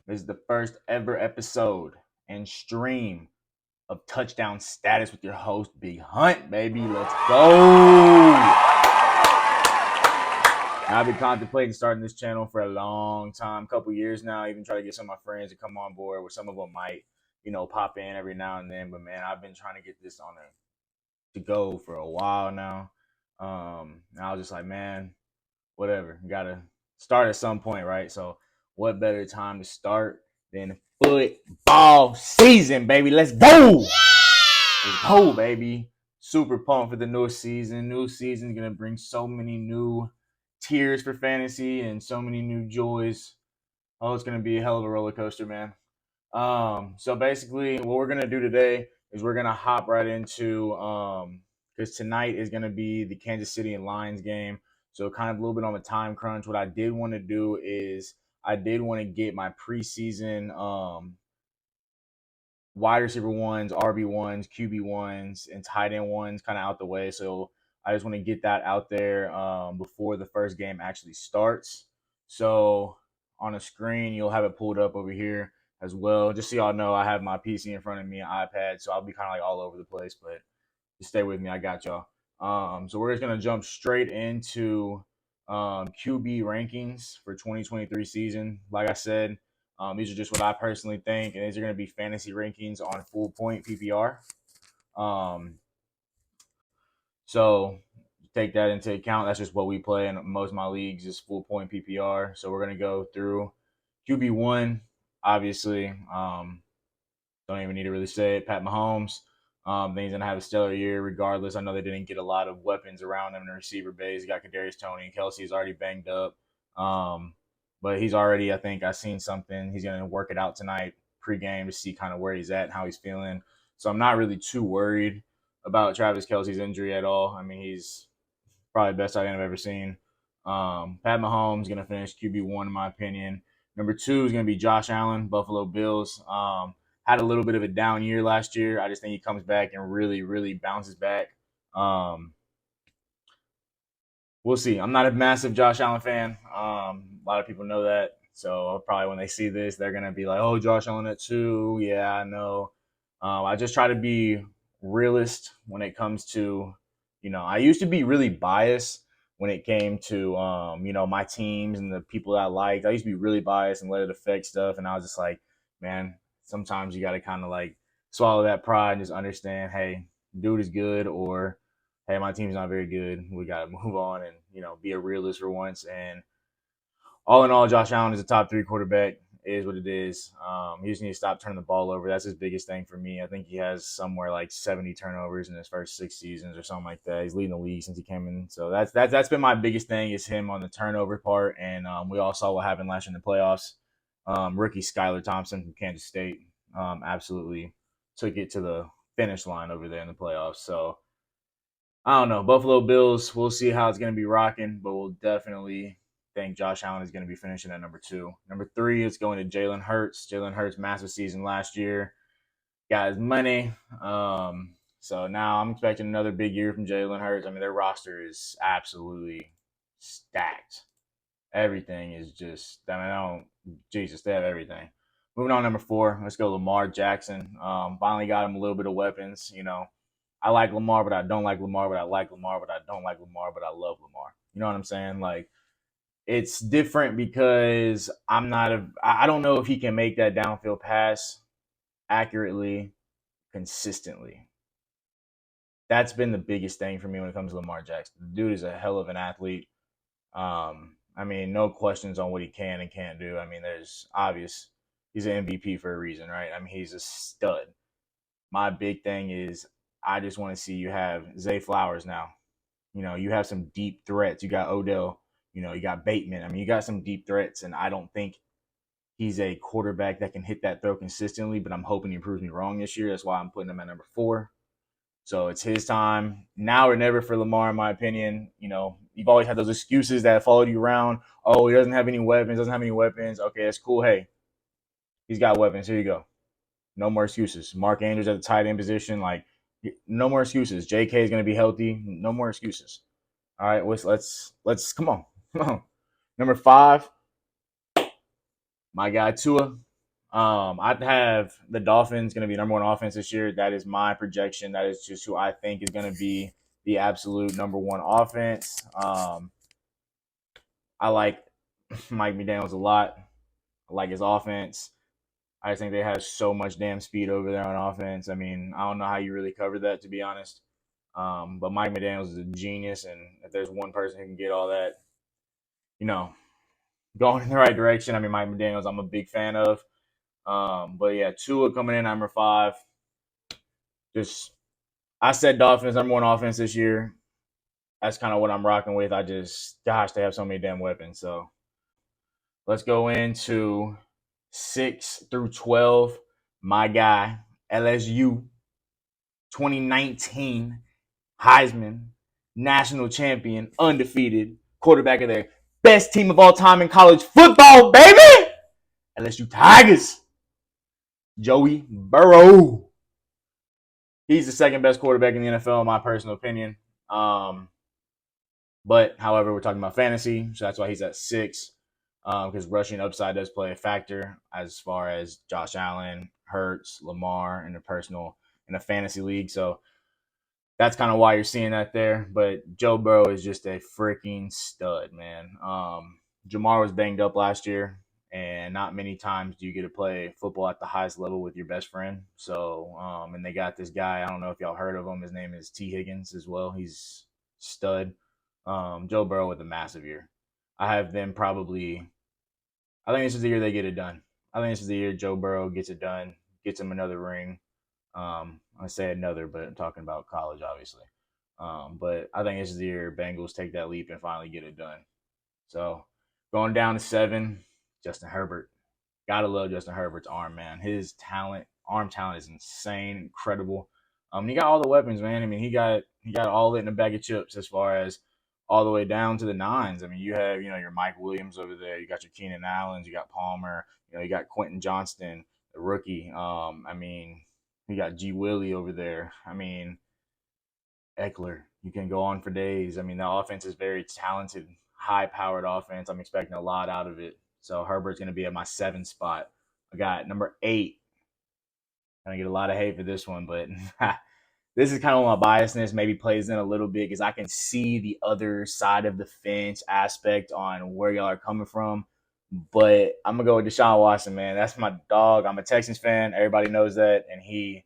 This is the first ever episode and stream of Touchdown Status with your host, Big Hunt, baby. Let's go. Now, I've been contemplating starting this channel for a long time, couple years now. I even try to get some of my friends to come on board, where some of them might, pop in every now and then. But man, I've been trying to get this on to go for a while now. And I was just like, man, whatever. Gotta start at some point, right? So what better time to start than football season, baby? Let's go! Let's go, baby. Super pumped for the new season. New season's gonna bring so many new tiers for fantasy and so many new joys. Oh, it's gonna be a hell of a roller coaster, man. So basically what we're gonna do today is we're gonna hop right into because tonight is gonna be the Kansas City and Lions game. So kind of a little bit on the time crunch. What I did want to do is I did want to get my preseason wide receiver ones, RB ones, QB ones, and tight end ones kind of out the way. So I just want to get that out there before the first game actually starts. So on the screen, you'll have it pulled up over here as well. Just so y'all know, I have my PC in front of me, an iPad, so I'll be kind of like all over the place, but just stay with me. I got y'all. So we're just going to jump straight into QB rankings for 2023 season. Like I said, these are just what I personally think, and these are going to be fantasy rankings on full point PPR. So take that into account. That's just what we play in most of my leagues is full point PPR. So we're going to go through QB1, obviously. Don't even need to really say it. Pat Mahomes. Then he's going to have a stellar year regardless. I know they didn't get a lot of weapons around him in the receiver base. You got Kadarius Toney. Kelsey's already banged up. But he's already, I think I've seen something. He's going to work it out tonight pregame to see kind of where he's at and how he's feeling. So I'm not really too worried about Travis Kelsey's injury at all. I mean, he's probably the best tight end I've ever seen. Pat Mahomes is going to finish QB1 in my opinion. Number 2 is going to be Josh Allen, Buffalo Bills. Had a little bit of a down year last year. I just think he comes back and really, really bounces back. We'll see. I'm not a massive Josh Allen fan. A lot of people know that. So probably when they see this, they're going to be like, oh, Josh Allen at 2. Yeah, I know. I just try to be realist when it comes to, I used to be really biased when it came to, my teams and the people that I liked. I used to be really biased and let it affect stuff. And I was just like, man, sometimes you got to kind of like swallow that pride and just understand, hey, dude is good, or hey, my team's not very good. We got to move on and, be a realist for once. And all in all, Josh Allen is a top 3 quarterback. It is what it is. He just needs to stop turning the ball over. That's his biggest thing for me. I think he has somewhere like 70 turnovers in his first 6 seasons or something like that. He's leading the league since he came in. So that's been my biggest thing is him on the turnover part. And we all saw what happened last year in the playoffs. Rookie Skylar Thompson from Kansas State absolutely took it to the finish line over there in the playoffs. So I don't know. Buffalo Bills, we'll see how it's going to be rocking, but we'll definitely think Josh Allen is going to be finishing at number 2. Number 3 is going to Jalen Hurts. Jalen Hurts, massive season last year. Got his money. So now I'm expecting another big year from Jalen Hurts. I mean, their roster is absolutely stacked. Everything is just, Jesus, they have everything. Moving on, number 4, let's go Lamar Jackson. Finally got him a little bit of weapons, I like Lamar, but I don't like Lamar, but I like Lamar, but I don't like Lamar, but I love Lamar. You know what I'm saying? Like, it's different because I don't know if he can make that downfield pass accurately, consistently. That's been the biggest thing for me when it comes to Lamar Jackson. The dude is a hell of an athlete. I mean, no questions on what he can and can't do. I mean, there's obvious. He's an MVP for a reason, right? I mean, he's a stud. My big thing is I just want to see you have Zay Flowers now. You have some deep threats. You got Odell. You got Bateman. I mean, you got some deep threats, and I don't think he's a quarterback that can hit that throw consistently, but I'm hoping he proves me wrong this year. That's why I'm putting him at number 4. So it's his time. Now or never for Lamar, in my opinion. You've always had those excuses that followed you around. Oh, he doesn't have any weapons, Okay, that's cool. Hey, he's got weapons. Here you go. No more excuses. Mark Andrews at the tight end position, like, no more excuses. J.K. is going to be healthy. No more excuses. All right, let's come on. Number 5, my guy Tua. I'd have the Dolphins going to be number one offense this year. That is my projection. That is just who I think is going to be the absolute number one offense. I like Mike McDaniels a lot. I like his offense. I just think they have so much damn speed over there on offense. I mean, I don't know how you really cover that, to be honest. But Mike McDaniels is a genius, and if there's one person who can get all that, you know, going in the right direction, I mean, Mike McDaniels, I'm a big fan of. But yeah, Tua coming in number 5. Just I said Dolphins number one offense this year. That's kind of what I'm rocking with. I just, gosh, they have so many damn weapons. So let's go into 6 through 12. My guy, LSU, 2019 Heisman, national champion, undefeated, quarterback of their best team of all time in college football, baby! LSU Tigers, Joey Burrow. He's the second best quarterback in the NFL, in my personal opinion. But, however, we're talking about fantasy, so that's why he's at 6. Because rushing upside does play a factor as far as Josh Allen, Hurts, Lamar in a fantasy league. So that's kind of why you're seeing that there. But Joe Burrow is just a freaking stud, man. Jamar was banged up last year, and not many times do you get to play football at the highest level with your best friend. So, and they got this guy. I don't know if y'all heard of him. His name is T. Higgins as well. He's stud. Joe Burrow with a massive year. I have them probably. I think this is the year they get it done. I think this is the year Joe Burrow gets it done, gets him another ring. I say another, but I'm talking about college, obviously. But I think this is the year Bengals take that leap and finally get it done. So going down to 7, Justin Herbert. Gotta love Justin Herbert's arm, man. His arm talent is insane, incredible. He got all the weapons, man. I mean, he got all it in a bag of chips as far as all the way down to the nines. I mean, you have your Mike Williams over there. You got your Keenan Allens. You got Palmer. You got Quentin Johnston, the rookie. I mean, you got G Willie over there. I mean, Eckler. You can go on for days. I mean, the offense is very talented, high-powered offense. I'm expecting a lot out of it. So Herbert's going to be at my 7 spot. I got number 8. I'm going to get a lot of hate for this one, but this is kind of my biasness maybe plays in a little bit because I can see the other side of the fence aspect on where y'all are coming from. But I'm going to go with Deshaun Watson, man. That's my dog. I'm a Texans fan. Everybody knows that. And he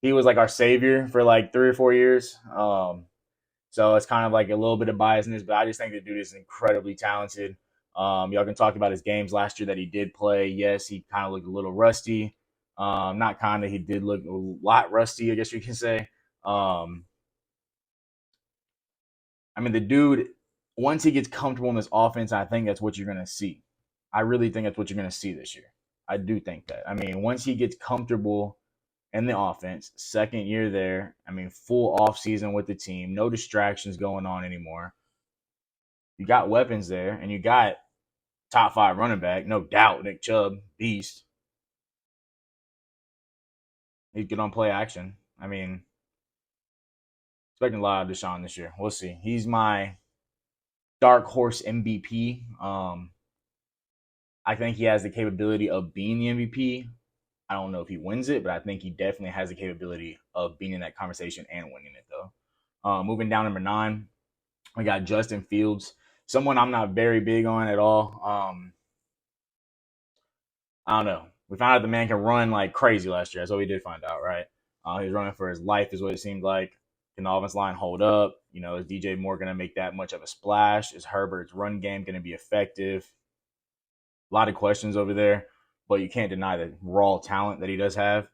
was like our savior for like 3 or 4 years. So it's kind of like a little bit of biasness, but I just think the dude is incredibly talented. Y'all can talk about his games last year that he did play. Yes, he kind of looked a little rusty. Not kind of, he did look a lot rusty, I guess you can say. Um, I mean, the dude, once he gets comfortable in this offense, I think that's what you're going to see. I really think that's what you're going to see this year. I do think that. I mean, once he gets comfortable in the offense, second year there, I mean, full off season with the team, no distractions going on anymore. You got weapons there, and you got top 5 running back, no doubt. Nick Chubb, beast. He's good on play action. I mean, expecting a lot of Deshaun this year. We'll see. He's my dark horse MVP. I think he has the capability of being the MVP. I don't know if he wins it, but I think he definitely has the capability of being in that conversation and winning it, though. Moving down number 9, we got Justin Fields, someone I'm not very big on at all. I don't know. We found out the man can run like crazy last year. That's what we did find out, right? He was running for his life, is what it seemed like. Can the offense line hold up? Is DJ Moore going to make that much of a splash? Is Herbert's run game going to be effective? A lot of questions over there, but you can't deny the raw talent that he does have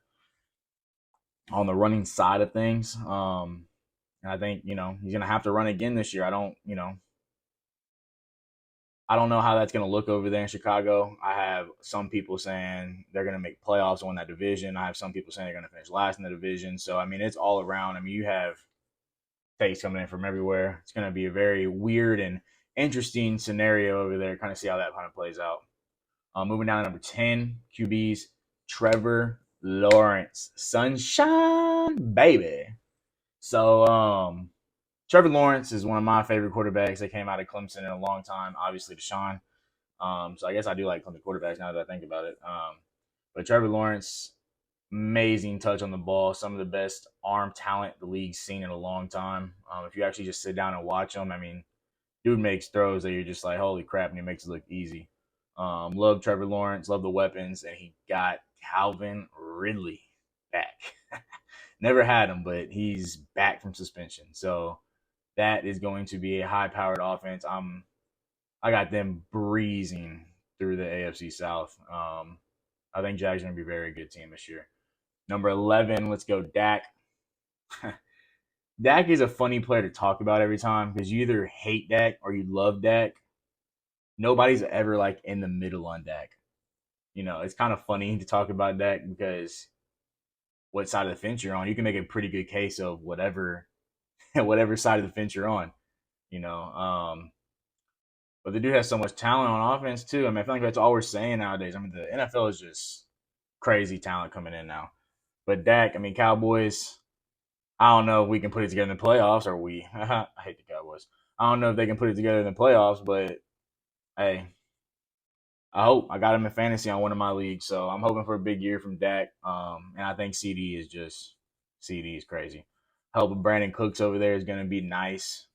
on the running side of things. And I think, he's going to have to run again this year. I don't know how that's going to look over there in Chicago. I have some people saying they're going to make playoffs on that division. I have some people saying they're going to finish last in the division. So, I mean, it's all around. I mean, you have takes coming in from everywhere. It's going to be a very weird and interesting scenario over there. Kind of see how that kind of plays out. Moving down to number 10, QBs, Trevor Lawrence. Sunshine, baby. So, Trevor Lawrence is one of my favorite quarterbacks that came out of Clemson in a long time. Obviously, Deshaun. So I guess I do like Clemson quarterbacks now that I think about it. But Trevor Lawrence, amazing touch on the ball. Some of the best arm talent the league's seen in a long time. If you actually just sit down and watch him, I mean, dude makes throws that you're just like, holy crap, and he makes it look easy. Love Trevor Lawrence, love the weapons, and he got Calvin Ridley back. Never had him, but he's back from suspension. So that is going to be a high powered offense. I got them breezing through the AFC South. I think Jags are going to be a very good team this year. Number 11, let's go Dak. Dak is a funny player to talk about every time because you either hate Dak or you love Dak. Nobody's ever like in the middle on Dak. You know, it's kind of funny to talk about Dak because what side of the fence you're on, you can make a pretty good case of whatever whatever side of the fence you're on. You know, but they do have so much talent on offense too. I mean, I feel like that's all we're saying nowadays. I mean, the NFL is just crazy talent coming in now. But Dak, I mean, Cowboys. I don't know if we can put it together in the playoffs, or we. I hate the Cowboys. I don't know if they can put it together in the playoffs, but hey, I hope. I got him in fantasy on one of my leagues, so I'm hoping for a big year from Dak. And I think CD is crazy. I hope Brandon Cooks over there is going to be nice.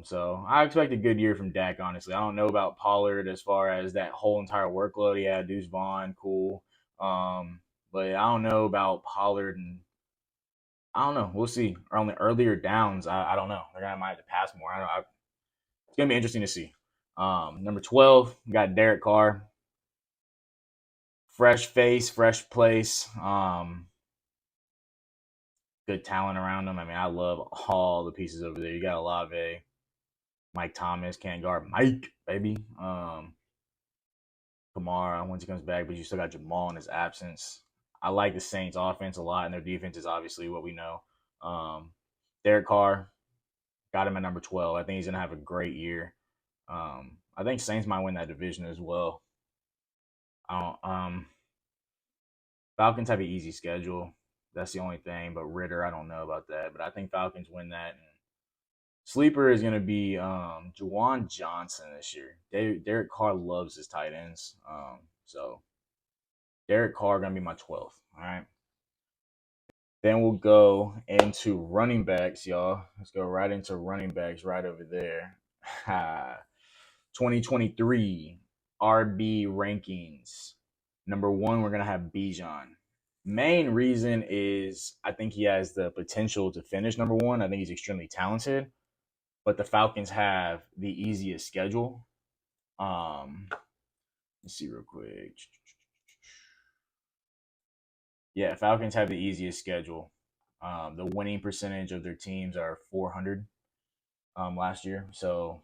So I expect a good year from Dak. Honestly, I don't know about Pollard as far as that whole entire workload. Yeah, Deuce Vaughn, cool. But I don't know about Pollard, and I don't know. We'll see. Or on the earlier downs, I don't know. They're gonna might have to pass more. It's gonna be interesting to see. Number 12, we got Derek Carr. Fresh face, fresh place. Good talent around him. I mean, I love all the pieces over there. You got Olave, Mike Thomas, can't guard Mike, baby. Kamara once he comes back, but you still got Jamal in his absence. I like the Saints offense a lot, and their defense is obviously what we know. Um, Derek Carr, got him at number 12. I think he's gonna have a great year. I think Saints might win that division as well. I don't, Falcons have an easy schedule. That's the only thing. But Ritter, I don't know about that. But I think Falcons win that. And sleeper is gonna be Juwan Johnson this year. Derek Carr loves his tight ends. So Derek Carr gonna be my 12th. All right. Then we'll go into running backs, y'all. Let's go right into running backs right over there. 2023 RB rankings. Number 1, we're going to have Bijan. Main reason is I think he has the potential to finish number 1. I think he's extremely talented, but the Falcons have the easiest schedule. Let's see real quick. Yeah, Falcons have the easiest schedule. The winning percentage of their teams are 400 last year. So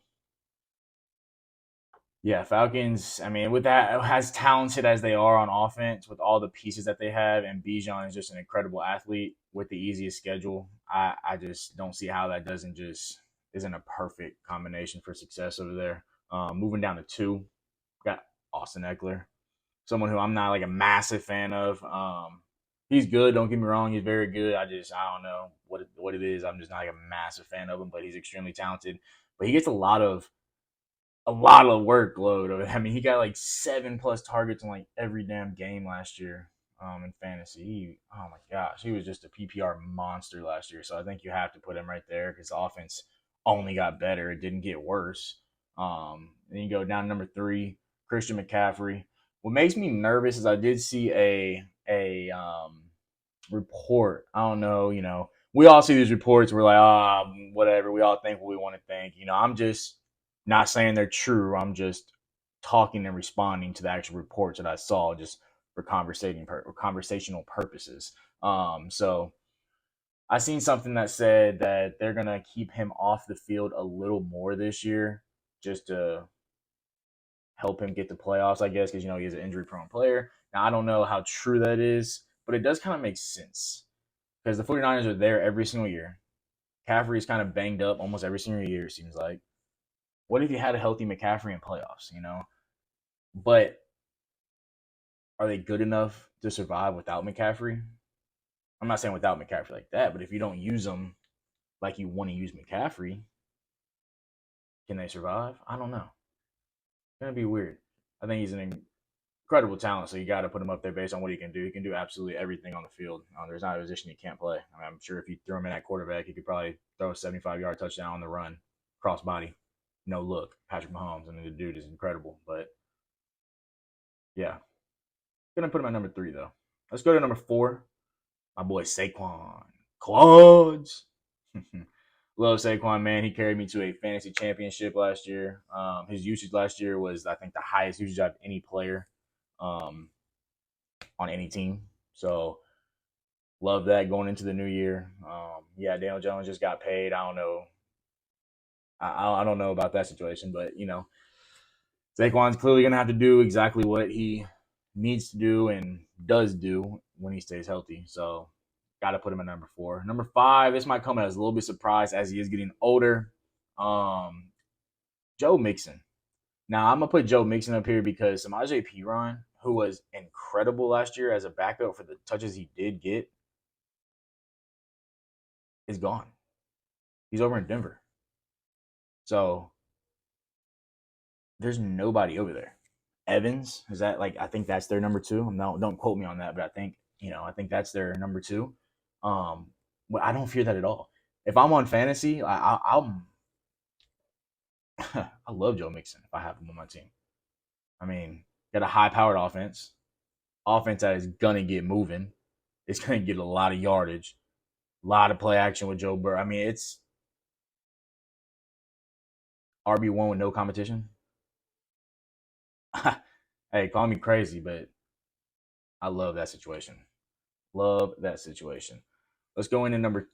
yeah, Falcons. I mean, with that, as talented as they are on offense, with all the pieces that they have, and Bijan is just an incredible athlete with the easiest schedule. I just don't see how that doesn't just isn't a perfect combination for success over there. Moving down to 2, got Austin Eckler, someone who I'm not like a massive fan of. He's good. Don't get me wrong. He's very good. I don't know what it is. I'm just not like a massive fan of him, but he's extremely talented. But he gets a lot of workload. I mean, he got like 7+ targets in like every damn game last year in fantasy. Oh my gosh, he was just a PPR monster last year. So I think you have to put him right there because the offense only got better. It didn't get worse. Then you go down to number 3, Christian McCaffrey. What makes me nervous is I did see a report. I don't know, we all see these reports. We're like, whatever. We all think what we want to think. I'm just not saying they're true. I'm just talking and responding to the actual reports that I saw just for conversational purposes. So I seen something that said that they're gonna keep him off the field a little more this year, just to help him get to playoffs, I guess, because he's an injury-prone player. Now I don't know how true that is, but it does kind of make sense because the 49ers are there every single year. McCaffrey is kind of banged up almost every single year, it seems like. What if you had a healthy McCaffrey in playoffs, But are they good enough to survive without McCaffrey? I'm not saying without McCaffrey like that, but if you don't use them like you want to use McCaffrey, can they survive? I don't know. It's going to be weird. I think he's an incredible talent. So you got to put him up there based on what he can do. He can do absolutely everything on the field. There's not a position he can't play. I mean, I'm sure if you threw him in at quarterback, he could probably throw a 75-yard touchdown on the run, cross body, no look. Patrick Mahomes. I mean, the dude is incredible. But yeah, gonna put him at number 3 though. Let's go to number 4. My boy Saquon. Quads. Love Saquon, man. He carried me to a fantasy championship last year. His usage last year was, I think, the highest usage of any player on any team. So, love that going into the new year. Yeah, Daniel Jones just got paid. I don't know. I don't know about that situation, but Saquon's clearly gonna have to do exactly what he needs to do and does do when he stays healthy. So, got to put him at number 4. Number 5, this might come as a little bit surprised as he is getting older. Joe Mixon. Now, I'm going to put Joe Mixon up here because Samaje Perine, who was incredible last year as a backup for the touches he did get, is gone. He's over in Denver. So, there's nobody over there. Evans, is that I think that's their number 2. Don't quote me on that, but I think that's their number 2. But I don't fear that at all. If I'm on fantasy, I'm I love Joe Mixon if I have him on my team. I mean, got a high-powered offense that is gonna get moving. It's gonna get a lot of yardage, a lot of play action with Joe Burrow. I mean, it's RB1 with no competition. Hey, call me crazy, but I love that situation. Love that situation. Let's go into number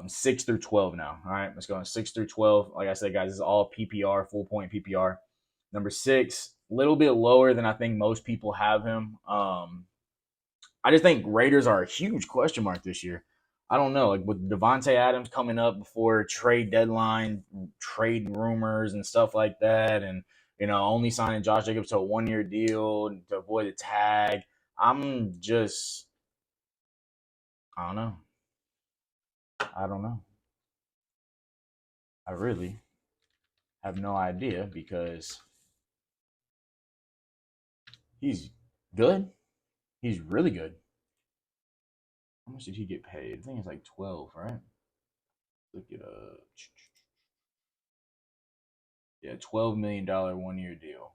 6 through 12 now. All right, let's go in 6 through 12. Like I said, guys, this is all PPR, full point PPR. Number 6, a little bit lower than I think most people have him. I just think Raiders are a huge question mark this year. I don't know, with Davante Adams coming up before trade deadline, trade rumors and stuff like that, and only signing Josh Jacobs to a 1-year deal to avoid the tag. I'm just, I don't know. I really have no idea because he's good. He's really good. How much did he get paid? I think it's like 12, right? Look it up. Yeah, $12 million 1-year deal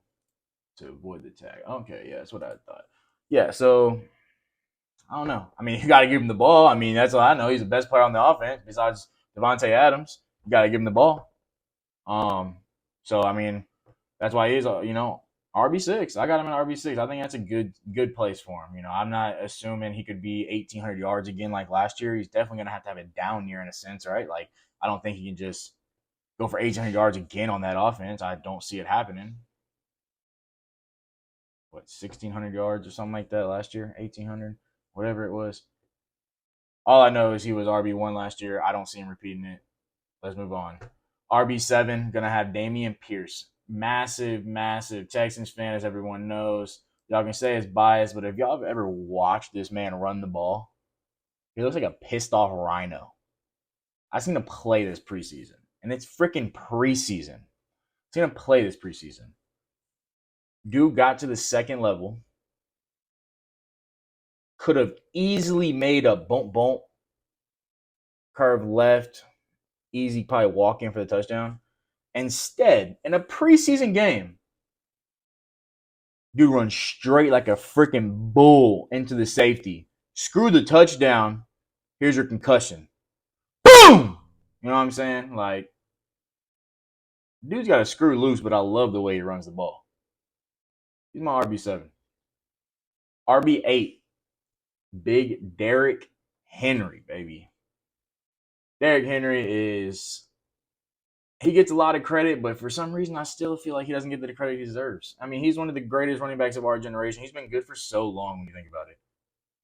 to avoid the tag. Okay, yeah, that's what I thought. Yeah, so I don't know. I mean, you got to give him the ball. I mean, that's all I know. He's the best player on the offense besides Davante Adams. You got to give him the ball. So I mean, that's why he's RB6. I got him in RB6. I think that's a good place for him. I'm not assuming he could be 1,800 yards again like last year. He's definitely gonna have a down year in a sense, right? Like I don't think he can just go for 1,800 yards again on that offense. I don't see it happening. 1,600 yards or something like that last year, 1,800, whatever it was. All I know is he was RB1 last year. I don't see him repeating it. Let's move on. RB7 gonna have Dameon Pierce. Massive Texans fan, as everyone knows. Y'all can say it's biased, but if y'all have ever watched this man run the ball, he looks like a pissed off rhino. I seen him play this preseason, and it's freaking preseason. I seen him play this preseason. Dude got to the second level, could have easily made a bump, curve left, easy probably walk in for the touchdown. Instead, in a preseason game, dude runs straight like a freaking bull into the safety. Screw the touchdown. Here's your concussion. Boom! You know what I'm saying? Like, dude's got a screw loose, but I love the way he runs the ball. He's my RB7. RB8, big Derrick Henry, baby. Derrick Henry he gets a lot of credit, but for some reason, I still feel like he doesn't get the credit he deserves. I mean, he's one of the greatest running backs of our generation. He's been good for so long when you think about it.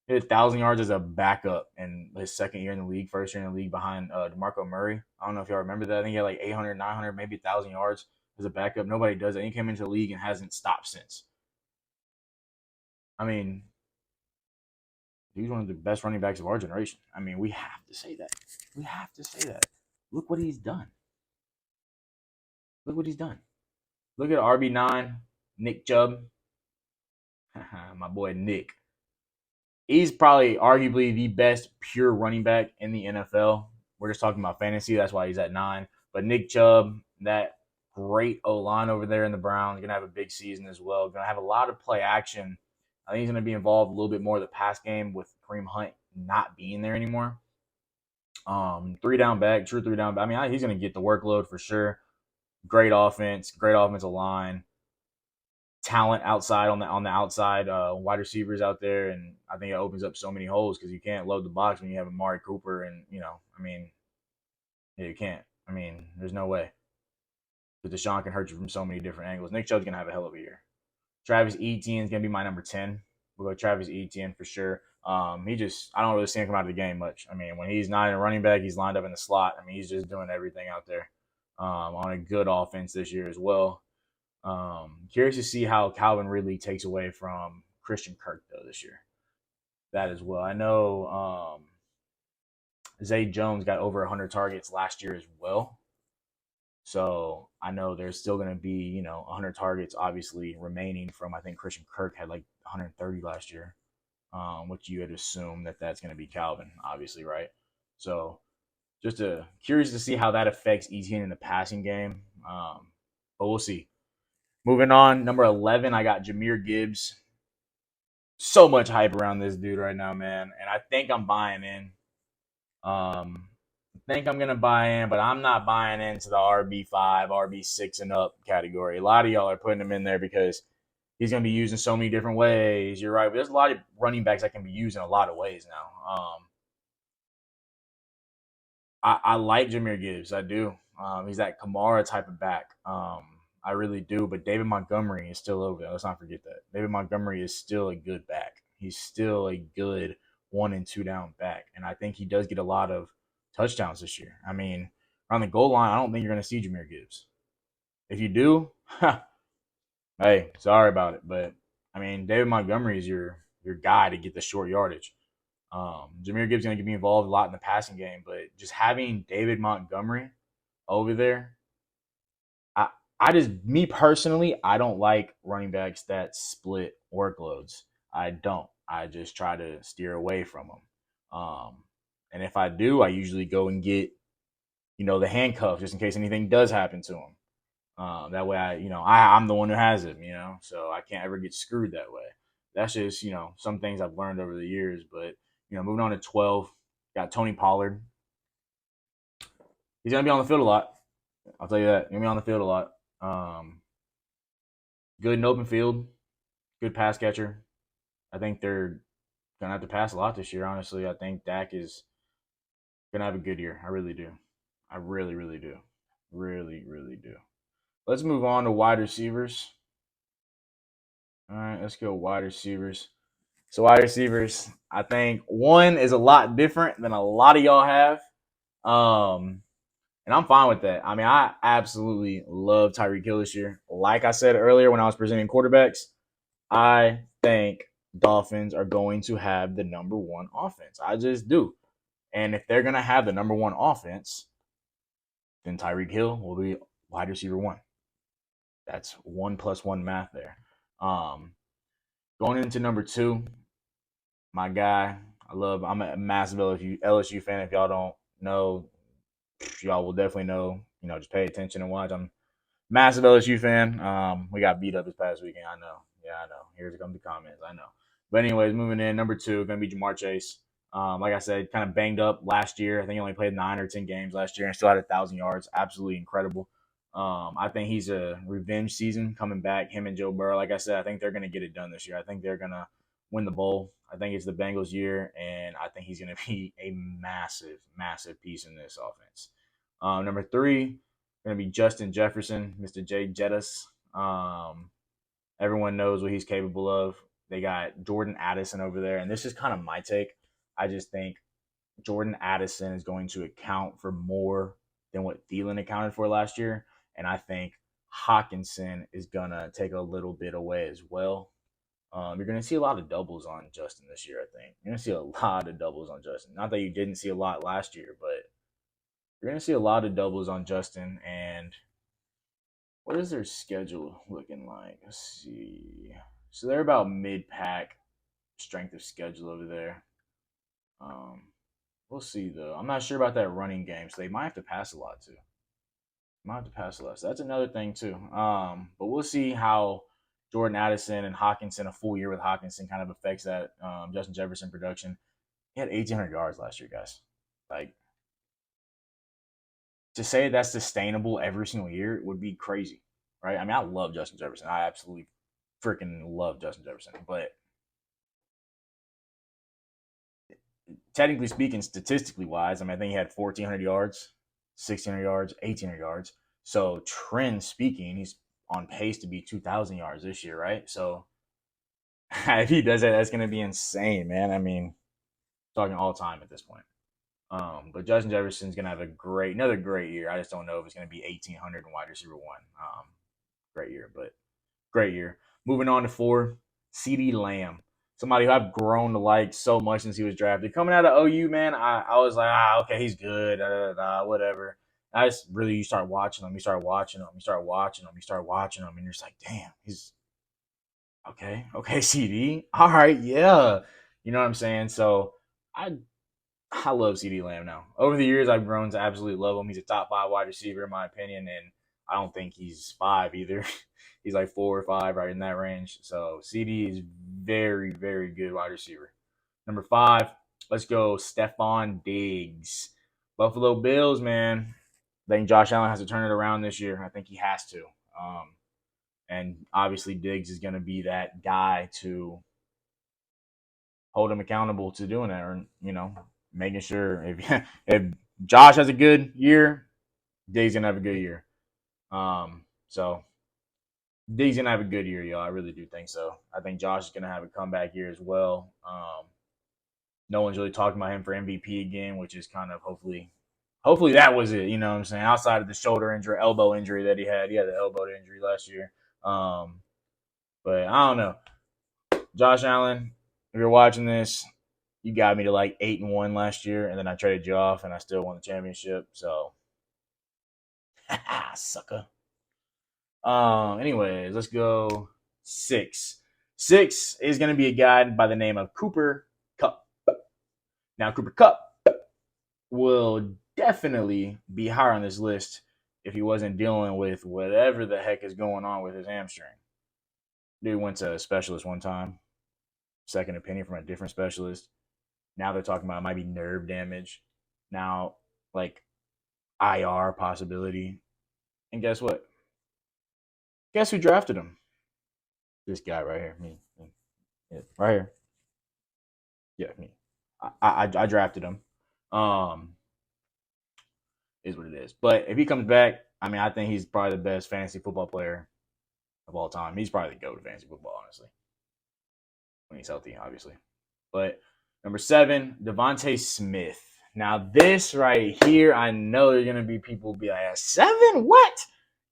He had 1,000 yards as a backup in his second year in the league, first year in the league behind DeMarco Murray. I don't know if y'all remember that. I think he had like 800, 900, maybe 1,000 yards as a backup. Nobody does that. He came into the league and hasn't stopped since. I mean, he's one of the best running backs of our generation. I mean, we have to say that. We have to say that. Look what he's done. Look what he's done. Look at RB9, Nick Chubb. My boy Nick. He's probably arguably the best pure running back in the NFL. We're just talking about fantasy. That's why he's at 9. But Nick Chubb, that great O line over there in the Browns, going to have a big season as well. Going to have a lot of play action. I think he's going to be involved a little bit more of the pass game with Kareem Hunt not being there anymore. 3 down back, true 3 down back. I mean, he's going to get the workload for sure. Great offense, great offensive line, talent outside on the outside, wide receivers out there, and I think it opens up so many holes because you can't load the box when you have Amari Cooper, and I mean, yeah, you can't. I mean, there's no way. But Deshaun can hurt you from so many different angles. Nick Chubb's gonna have a hell of a year. Travis Etienne is gonna be my number 10. We'll go Travis Etienne for sure. I don't really see him come out of the game much. I mean, when he's not in a running back, he's lined up in the slot. I mean, he's just doing everything out there on a good offense this year as well. Curious to see how Calvin Ridley takes away from Christian Kirk though this year. That as well. I know Zay Jones got over 100 targets last year as well. So I know there's still going to be 100 targets obviously remaining from I think Christian Kirk had like 130 last year, which you would assume that that's going to be Calvin, obviously, right? So just curious to see how that affects Etienne in the passing game. But we'll see. Moving on, number 11, I got Jahmyr Gibbs. So much hype around this dude right now, man, and I think I'm buying in. I think I'm gonna buy in, but I'm not buying into the RB5, RB6 and up category. A lot of y'all are putting him in there because he's gonna be used in so many different ways. You're right, but there's a lot of running backs that can be used in a lot of ways now. I like Jahmyr Gibbs. I do. He's that Kamara type of back. I really do. But David Montgomery is still over there. Let's not forget that. David Montgomery is still a good back. He's still a good 1 and 2 down back. And I think he does get a lot of touchdowns this year. I mean, around the goal line, I don't think you're going to see Jahmyr Gibbs. If you do, hey, sorry about it. But, I mean, David Montgomery is your guy to get the short yardage. Jahmyr Gibbs is going to be involved a lot in the passing game, but just having David Montgomery over there, I just, me personally, I don't like running backs that split workloads. I don't. I just try to steer away from them. And if I do, I usually go and get, the handcuffs just in case anything does happen to him. That way, I'm the one who has him, so I can't ever get screwed that way. That's just, some things I've learned over the years. But, moving on to 12, got Tony Pollard. He's going to be on the field a lot. I'll tell you that. He's going to be on the field a lot. Good in open field, good pass catcher. I think they're going to have to pass a lot this year, honestly. I think Dak is going to have a good year. I really do. I really, really do. Really, really do. Let's move on to wide receivers. All right, let's go wide receivers. So wide receivers, I think one is a lot different than a lot of y'all have. And I'm fine with that. I mean, I absolutely love Tyreek Hill this year. Like I said earlier when I was presenting quarterbacks, I think Dolphins are going to have the number 1 offense. I just do. And if they're going to have the number 1 offense, then Tyreek Hill will be wide receiver 1. That's 1 + 1 math there. Going into number 2, my guy, I'm a massive LSU fan. If y'all don't know, y'all will definitely know. Just pay attention and watch. I'm massive LSU fan. We got beat up this past weekend. I know. Yeah, I know. Here's come the comments. I know. But anyways, moving in, number 2, going to be Ja'Marr Chase. Like I said, kind of banged up last year. I think he only played 9 or 10 games last year and still had 1,000 yards. Absolutely incredible. I think he's a revenge season coming back. Him and Joe Burrow. Like I said, I think they're going to get it done this year. I think they're going to win the bowl. I think it's the Bengals' year, and I think he's going to be a massive, massive piece in this offense. Number 3, going to be Justin Jefferson, Mr. J. Jettis. Everyone knows what he's capable of. They got Jordan Addison over there, and this is kind of my take. I just think Jordan Addison is going to account for more than what Thielen accounted for last year, and I think Hockenson is going to take a little bit away as well. You're going to see a lot of doubles on Justin this year, I think. You're going to see a lot of doubles on Justin. Not that you didn't see a lot last year, but you're going to see a lot of doubles on Justin. And what is their schedule looking like? Let's see. So they're about mid-pack strength of schedule over there. Um, we'll see though. I'm not sure about that running game, so they might have to pass a lot too. Might have to pass a lot. So that's another thing too. But we'll see how Jordan Addison and Hawkinson, a full year with Hawkinson, kind of affects that Justin Jefferson production. He had 1,800 yards last year, guys. Like, to say that's sustainable every single year would be crazy, right? I mean, I love Justin Jefferson. I absolutely freaking love Justin Jefferson. But technically speaking, statistically wise, I mean, I think he had 1,400 yards, 1,600 yards, 1,800 yards. So, trend speaking, he's on pace to be 2,000 yards this year, right? So, if he does that, that's going to be insane, man. I mean, talking all time at this point. But Justin Jefferson's gonna have another great year. I just don't know if it's gonna be 1,800 and wide receiver one. Great year, but great year. Moving on to 4, CeeDee Lamb, somebody who I've grown to like so much since he was drafted. Coming out of OU, man, I was like, okay, he's good, whatever. I just really, you start watching him, you start watching him, you start watching him, you start watching him, and you're just like, damn, he's okay, CD, all right, yeah, you know what I'm saying. So I I love CeeDee Lamb now. Over the years, I've grown to absolutely love him. He's a top 5 wide receiver in my opinion, and I don't think he's 5 either. He's like 4 or 5, right in that range. So CD is very, very good wide receiver. Number 5, let's go Stefon Diggs. Buffalo Bills, man. I think Josh Allen has to turn it around this year. I think he has to. And obviously, Diggs is going to be that guy to hold him accountable to doing that, or making sure if Josh has a good year, Diggs gonna have a good year. So Diggs gonna have a good year, y'all. I really do think so. I think Josh is gonna have a comeback year as well. No one's really talking about him for MVP again, which is kind of hopefully that was it. You know what I'm saying? Outside of the shoulder injury, elbow injury that he had the elbow injury last year. But I don't know. Josh Allen, if you're watching this, you got me to like 8-1 last year, and then I traded you off, and I still won the championship. So, sucker. Anyways, let's go 6. 6 is going to be a guy by the name of Cooper Kupp. Now, Cooper Kupp will definitely be higher on this list if he wasn't dealing with whatever the heck is going on with his hamstring. Dude went to a specialist one time, second opinion from a different specialist. Now they're talking about it might be nerve damage. Now, like IR possibility. And guess what? Guess who drafted him? This guy right here. Me. Yeah, right here. Yeah, me. I drafted him. Um, is what it is. But if he comes back, I mean, I think he's probably the best fantasy football player of all time. He's probably the GOAT of fantasy football, honestly, when he's healthy, obviously. But number 7, Devontae Smith. Now, this right here, I know there's going to be people be like, at 7? What?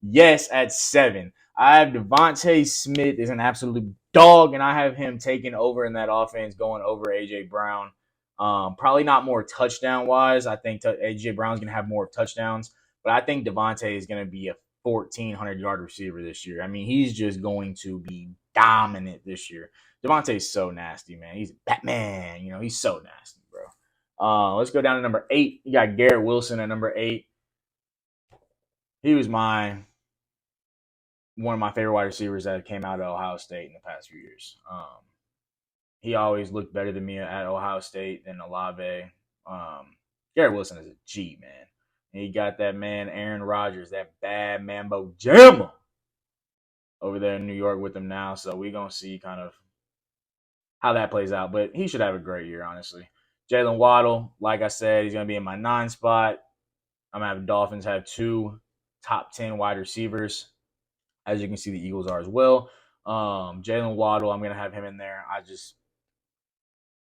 Yes, at 7. I have Devontae Smith is an absolute dog, and I have him taking over in that offense, going over A.J. Brown. Probably not more touchdown-wise. I think A.J. Brown's going to have more touchdowns, but I think Devontae is going to be a 1,400-yard receiver this year. I mean, he's just going to be dominant this year. Devontae's so nasty, man. He's Batman. He's so nasty, bro. Let's go down to number 8. You got Garrett Wilson at number 8. He was one of my favorite wide receivers that came out of Ohio State in the past few years. He always looked better than me at Ohio State than Olave. Garrett Wilson is a G, man. And you got that man, Aaron Rodgers, that bad Mambo Jamma over there in New York with him now. So we're going to see kind of how that plays out. But he should have a great year, honestly. Jalen Waddle, like I said, he's going to be in my 9 spot. I'm going to have Dolphins have 2 top 10 wide receivers. As you can see, the Eagles are as well. Jalen Waddle, I'm going to have him in there. I just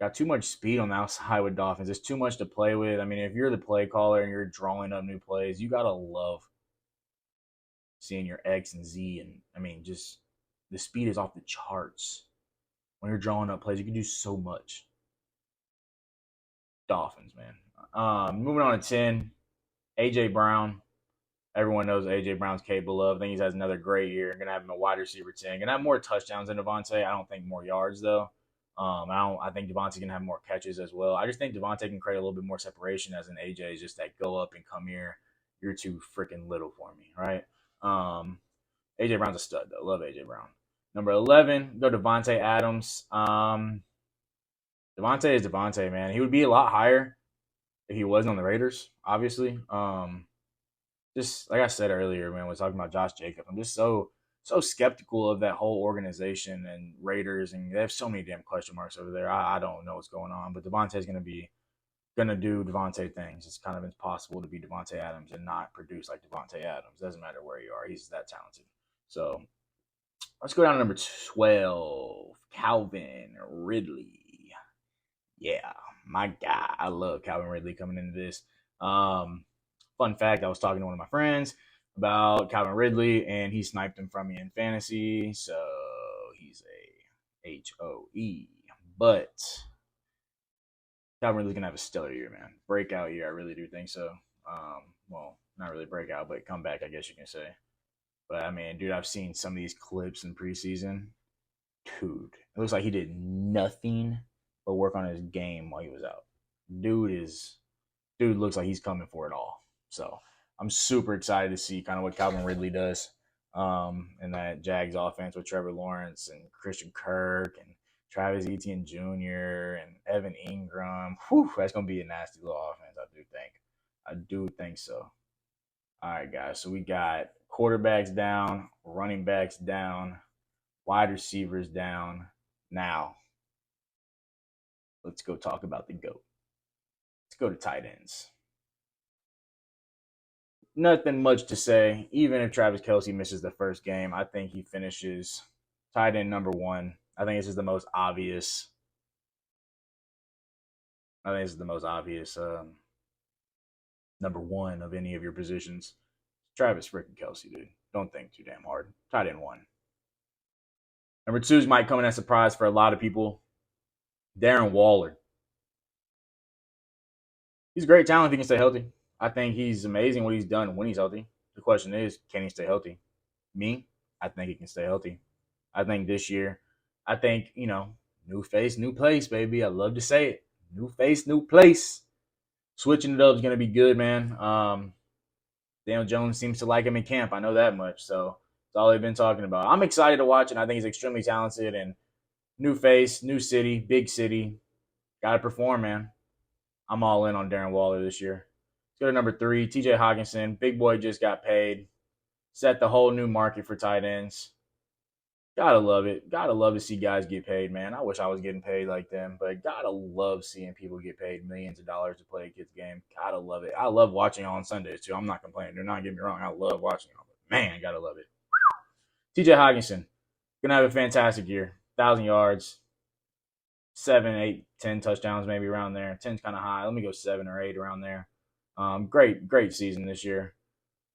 got too much speed on the outside with Dolphins. It's too much to play with. I mean, if you're the play caller and you're drawing up new plays, you got to love seeing your X and Z. And, I mean, just the speed is off the charts. When you're drawing up plays, you can do so much. Dolphins, man. Moving on to 10, A.J. Brown. Everyone knows A.J. Brown's capable of. I think he has another great year. Going to have him a wide receiver 10. Going to have more touchdowns than Devontae. I don't think more yards, though. I think Devontae can have more catches as well. I just think Devontae can create a little bit more separation as an AJ is just that go up and come here. You're too freaking little for me, right? AJ Brown's a stud though. Love AJ Brown. Number 11, go Devontae Adams. Devontae is Devontae, man. He would be a lot higher if he wasn't on the Raiders, obviously. Just like I said earlier, man, we're talking about Josh Jacobs. I'm just so skeptical of that whole organization and Raiders, and they have so many damn question marks over there. I don't know what's going on, but Devontae's gonna do Devontae things. It's kind of impossible to be Devontae Adams and not produce like Devontae Adams. Doesn't matter where you are, he's that talented. So let's go down to number 12, Calvin Ridley. Yeah, my guy. I love Calvin Ridley coming into this. Fun fact, I was talking to one of my friends about Calvin Ridley, and he sniped him from me in fantasy, so he's a HOE. But Calvin Ridley's going to have a stellar year, man. Breakout year, I really do think so. Well, not really breakout, but comeback, I guess you can say. But, I mean, dude, I've seen some of these clips in preseason. Dude, it looks like he did nothing but work on his game while he was out. Dude looks like he's coming for it all. So I'm super excited to see kind of what Calvin Ridley does in that Jags offense with Trevor Lawrence and Christian Kirk and Travis Etienne Jr. and Evan Ingram. Whew, that's going to be a nasty little offense, I do think. I do think so. All right, guys. So we got quarterbacks down, running backs down, wide receivers down. Now, let's go talk about the GOAT. Let's go to tight ends. Nothing much to say. Even if Travis Kelce misses the first game, I think he finishes tight end number 1. I think this is the most obvious. Number 1 of any of your positions. Travis freaking Kelce, dude. Don't think too damn hard. Tight end 1. Number 2 might come in as a surprise for a lot of people. Darren Waller. He's a great talent if he can stay healthy. I think he's amazing what he's done when he's healthy. The question is, can he stay healthy? Me, I think he can stay healthy. I think this year, new face, new place, baby. I love to say it. New face, new place. Switching it up is going to be good, man. Daniel Jones seems to like him in camp. I know that much. So that's all they've been talking about. I'm excited to watch it. I think he's extremely talented and new face, new city, big city. Got to perform, man. I'm all in on Darren Waller this year. Let's go to number 3, TJ Hockenson. Big boy just got paid. Set the whole new market for tight ends. Gotta love it. Gotta love to see guys get paid, man. I wish I was getting paid like them, but gotta love seeing people get paid millions of dollars to play a kid's game. Gotta love it. I love watching on Sundays too. I'm not complaining. Do not get me wrong. I love watching them, but man, gotta love it. TJ Hockenson gonna have a fantastic year. 1,000 yards, 7, 8, 10 touchdowns, maybe around there. 10's kind of high. Let me go 7 or 8 around there. Great season this year.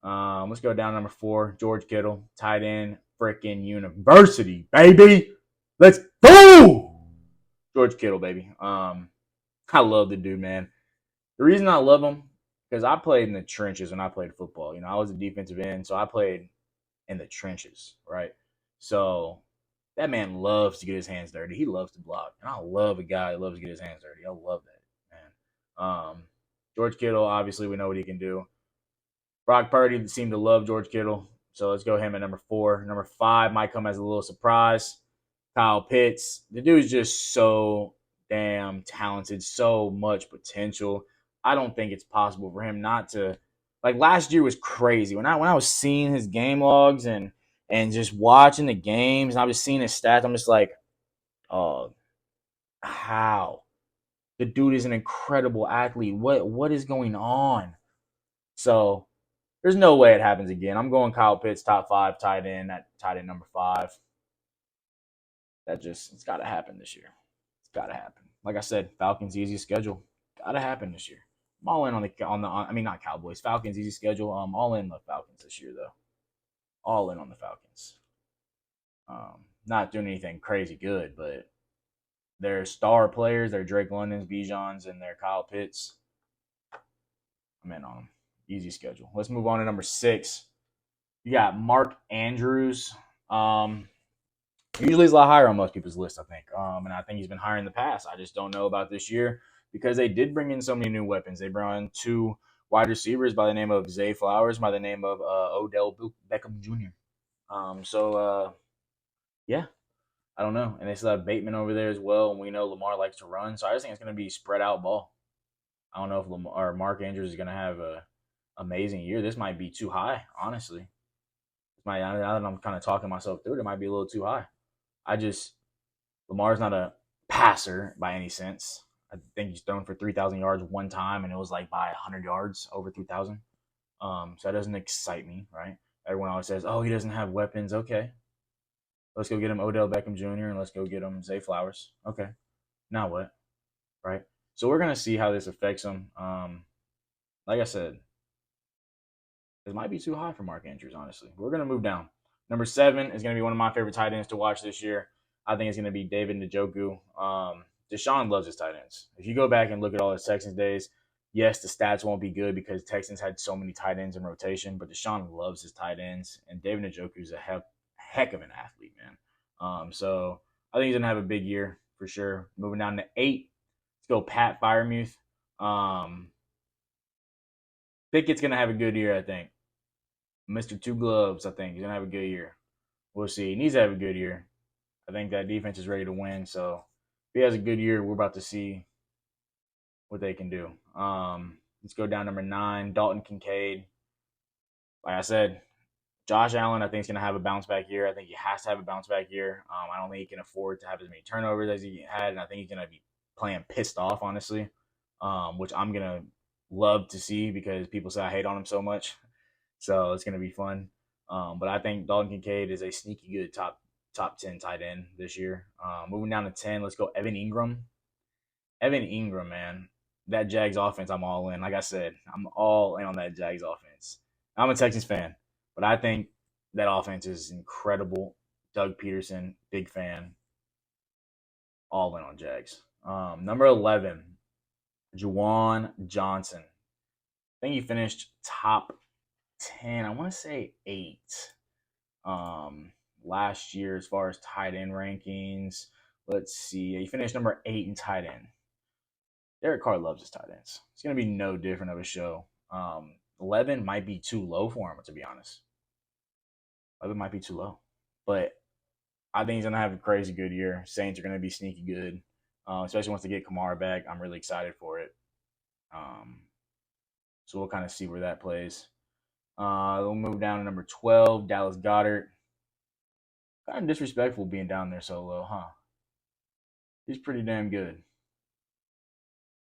Let's go down to number 4, George Kittle, tight end, freaking university, baby. Let's go, George Kittle, baby. I love the dude, man. The reason I love him because I played in the trenches when I played football. I was a defensive end, so I played in the trenches, right? So that man loves to get his hands dirty. He loves to block, and I love a guy that loves to get his hands dirty. I love that, man. George Kittle, obviously, we know what he can do. Brock Purdy seemed to love George Kittle, so let's go him at number 4. Number 5 might come as a little surprise. Kyle Pitts. The dude's just so damn talented, so much potential. I don't think it's possible for him not to. Like last year was crazy. When I was seeing his game logs and just watching the games, and I was seeing his stats, I'm just like, oh, how? The dude is an incredible athlete. What is going on? So there's no way it happens again. I'm going Kyle Pitts, top 5 tight end at tight end number 5. It's got to happen this year. It's got to happen. Like I said, Falcons easy schedule. Got to happen this year. I'm all in not Cowboys. Falcons easy schedule. I'm all in the Falcons this year though. All in on the Falcons. Not doing anything crazy good, but their star players, their Drake Londons, Bijans, and their Kyle Pitts. I'm in on them. Easy schedule. Let's move on to number 6. You got Mark Andrews. Usually he's a lot higher on most people's list, I think. And I think he's been higher in the past. I just don't know about this year because they did bring in so many new weapons. They brought in 2 wide receivers by the name of Zay Flowers, by the name of Odell Beckham Jr. Yeah, I don't know. And they still have Bateman over there as well. And we know Lamar likes to run. So I just think it's going to be spread out ball. I don't know if Lamar or Mark Andrews is going to have a amazing year. This might be too high, honestly. Now that I'm kind of talking myself through it might be a little too high. Lamar's not a passer by any sense. I think he's thrown for 3,000 yards one time, and it was like by 100 yards over 3,000. So that doesn't excite me, right? Everyone always says, "Oh, he doesn't have weapons." Okay, let's go get him Odell Beckham Jr. and let's go get him Zay Flowers. Okay, now what, right? So we're gonna see how this affects him. Like I said, this might be too high for Mark Andrews. Honestly, we're gonna move down. Number 7 is gonna be one of my favorite tight ends to watch this year. I think it's gonna be David Njoku. Deshaun loves his tight ends. If you go back and look at all his Texans days, yes, the stats won't be good because Texans had so many tight ends in rotation, but Deshaun loves his tight ends, and David Njoku is a heck of an athlete, man. So I think he's gonna have a big year for sure. Moving down to 8, let's go Pat Freiermuth. Pickett's gonna have a good year, I think. Mr. Two Gloves, I think he's gonna have a good year. We'll see. He needs to have a good year. I think that defense is ready to win. So if he has a good year, we're about to see what they can do. Let's go down number 9, Dalton Kincaid. Like I said, Josh Allen, I think is going to have a bounce back year. I think he has to have a bounce back year. I don't think he can afford to have as many turnovers as he had, and I think he's going to be playing pissed off, honestly, which I'm going to love to see because people say I hate on him so much. So it's going to be fun. But I think Dalton Kincaid is a sneaky good top 10 tight end this year. Moving down to 10, let's go Evan Engram. Evan Engram, man, that Jags offense, I'm all in. Like I said, I'm all in on that Jags offense. I'm a Texans fan, but I think that offense is incredible. Doug Peterson, big fan. All in on Jags. Number 11, Juwan Johnson. I think he finished top 10. I want to say 8. Last year as far as tight end rankings. Let's see. He finished number 8 in tight end. Derek Carr loves his tight ends. It's going to be no different of a show. 11 might be too low for him, to be honest. 11 might be too low. But I think he's going to have a crazy good year. Saints are going to be sneaky good, especially once they get Kamara back. I'm really excited for it. So we'll kind of see where that plays. We'll move down to number 12, Dallas Goedert. Kind of disrespectful being down there so low, huh? He's pretty damn good.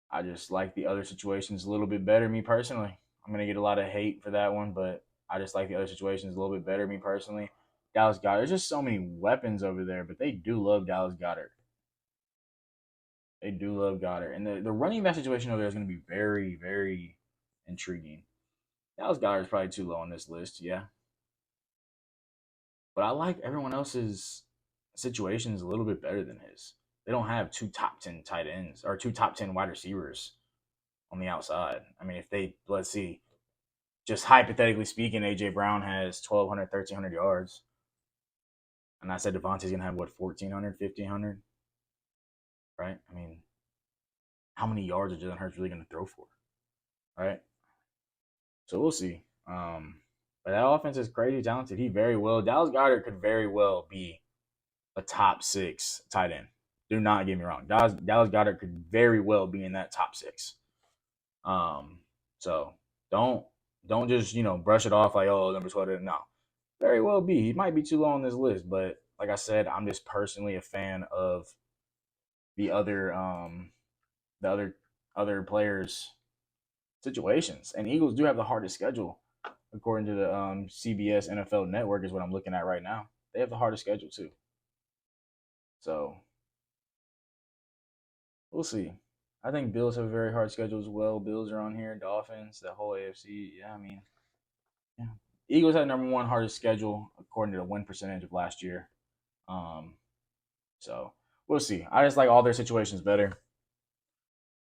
I just like the other situations a little bit better, me personally. I'm going to get a lot of hate for that one, but I just like the other situations a little bit better, me personally. Dallas Goedert. There's just so many weapons over there, but they do love Dallas Goedert. They do love Goddard. And the running back situation over there is going to be very, very intriguing. Dallas Goedert is probably too low on this list, yeah. But I like everyone else's situations a little bit better than his. They don't have 2 top 10 tight ends or 2 top 10 wide receivers on the outside. I mean, if they, let's see, just hypothetically speaking, A.J. Brown has 1,200, 1,300 yards. And I said Devontae's going to have, what, 1,400, 1,500? Right? I mean, how many yards are Jalen Hurts really going to throw for? Right? So we'll see. But that offense is crazy talented. Dallas Goedert could very well be a top 6 tight end. Do not get me wrong. Dallas Goedert could very well be in that top 6. So don't just, brush it off like, oh, number 12. No. Very well be. He might be too low on this list, but like I said, I'm just personally a fan of the other players' situations. And Eagles do have the hardest schedule, according to the CBS NFL Network, is what I'm looking at right now. They have the hardest schedule too. So we'll see. I think Bills have a very hard schedule as well. Bills are on here. Dolphins, the whole AFC. Yeah, I mean, yeah. Eagles had number 1 hardest schedule according to the win percentage of last year. So we'll see. I just like all their situations better.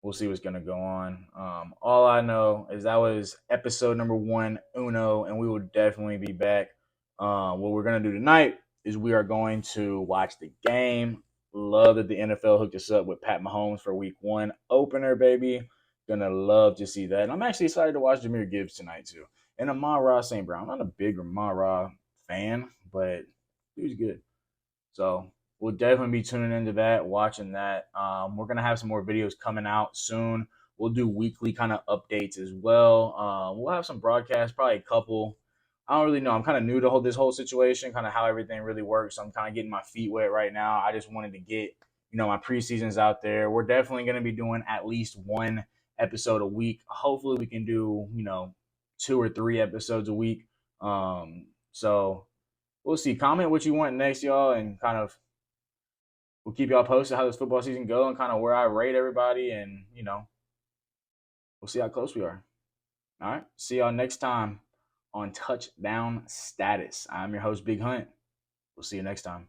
we'll see what's gonna go on. All I know is that was episode number one, Uno, and we will definitely be back. What we're gonna do tonight is we are going to watch the game. Love that the NFL hooked us up with Pat Mahomes for Week One opener, baby. Gonna love to see that. And I'm actually excited to watch Jahmyr Gibbs tonight too. And Amon-Ra St. Brown. I'm not a big Amon-Ra fan, but he was good. So we'll definitely be tuning into that, watching that. We're gonna have some more videos coming out soon. We'll do weekly kind of updates as well. We'll have some broadcasts, probably a couple. I don't really know. I'm kind of new to this whole situation, kind of how everything really works. So I'm kind of getting my feet wet right now. I just wanted to get my preseasons out there. We're definitely going to be doing at least one episode a week. Hopefully, we can do 2 or 3 episodes a week. So we'll see. Comment what you want next, y'all, and kind of we'll keep y'all posted how this football season go and kind of where I rate everybody, and we'll see how close we are. All right. See y'all next time on Touchdown Status. I'm your host, Big Hunt. We'll see you next time.